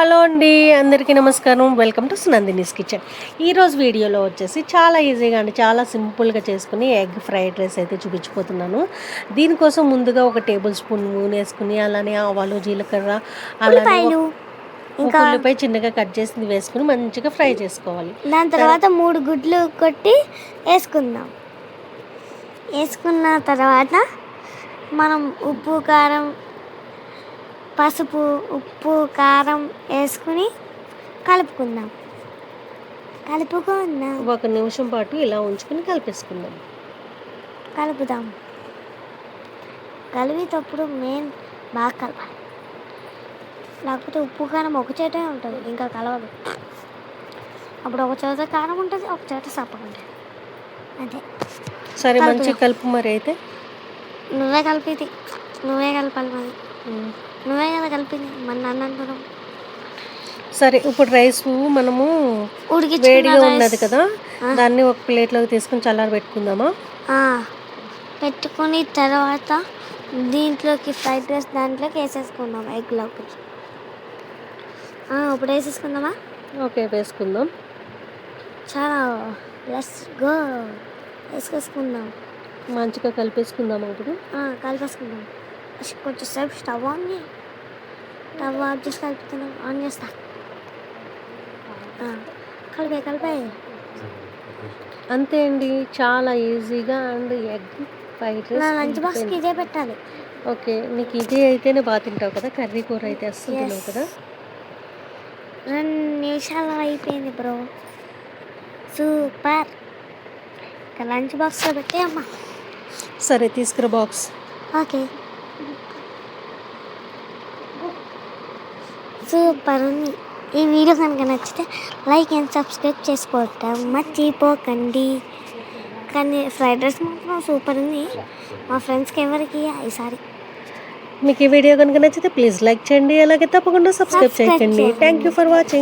Hello అండి, అందరికీ నమస్కారం. Welcome to Sunandini's kitchen. ఈరోజు వీడియోలో వచ్చేసి చాలా ఈజీగా అండి, చాలా సింపుల్గా చేసుకుని ఎగ్ ఫ్రైడ్ రైస్ అయితే చూపించిపోతున్నాను. దీనికోసం ముందుగా ఒక టేబుల్ స్పూన్ నూనె వేసుకుని, అలానే ఆవాలు, జీలకర్ర, అలానే ఒక ఉల్లిపాయ చిన్నగా కట్ చేసింది వేసుకుని మంచిగా ఫ్రై చేసుకోవాలి. దాని తర్వాత 3 గుడ్లు కొట్టి వేసుకుందాం. వేసుకున్న తర్వాత మనం ఉప్పు, కారం, పసుపు, ఉప్పు, కారం వేసుకుని కలుపుకుందాం. ఒక నిమిషం పాటు ఇలా ఉంచుకుని కలుపుదాం. కలిపేటప్పుడు మెయిన్ బాగా కలపాలి, లేకపోతే ఉప్పు కారం ఒక చేటే ఉంటుంది, ఇంకా కలవదు. అప్పుడు ఒక చేత కారం ఉంటుంది, ఒక చేత సప్పగా ఉంటుంది. అదే సరే, మంచిగా కలుపు. మరి అయితే నువ్వే కలపాలి. మరి నువ్వే కదా కలిపింది, మన అన్నంటున్నాం. సరే, ఇప్పుడు రైస్ మనము వేడిగా ఉన్నది కదా, దాన్ని ఒక ప్లేట్లోకి తీసుకుని చల్లారి పెట్టుకుందామా? పెట్టుకుని తర్వాత దీంట్లోకి ఫ్రైడ్ రైస్ దాంట్లోకి వేసేసుకుందాం. ఎగ్లోకి ఇప్పుడు వేసేసుకుందామా? ఓకే, వేసుకుందాం. చాలా వేసేసుకుందాం. మంచిగా కలిపేసుకుందాం. ఇప్పుడు కలిపేసుకుందాం. కొంచెం సేపు స్టవ్ ఆఫ్ చేసి కలుపుతున్నాం. ఆన్ చేస్తా. కలిపే అంతే అండి, చాలా ఈజీగా and egg fried rice. Lunch బాక్స్కి ఇదే పెట్టాలి. ఓకే, నీకు ఇది అయితేనే బాగా తింటావు కదా, కర్రీ కూర అయితే అస్సలు తినవు కదా. 2 నిమిషాలు అయిపోయింది బ్రో, సూపర్. లంచ్ బాక్స్లో పెట్టే అమ్మా. సరే, తీసుకురా బాక్స్. ఓకే, సూపర్ ఉంది. ఈ వీడియో కనుక నచ్చితే లైక్ అండ్ సబ్స్క్రైబ్ చేసుకోవటం మర్చిపోకండి. కానీ ఫ్రైడ్ రైస్ మాత్రం సూపర్ ఉంది. మా ఫ్రెండ్స్కి ఎవరికి ఈసారి. మీకు ఈ వీడియో కనుక నచ్చితే ప్లీజ్ లైక్ చేయండి, అలాగే తప్పకుండా సబ్స్క్రైబ్ చేయండి. Thank you for watching.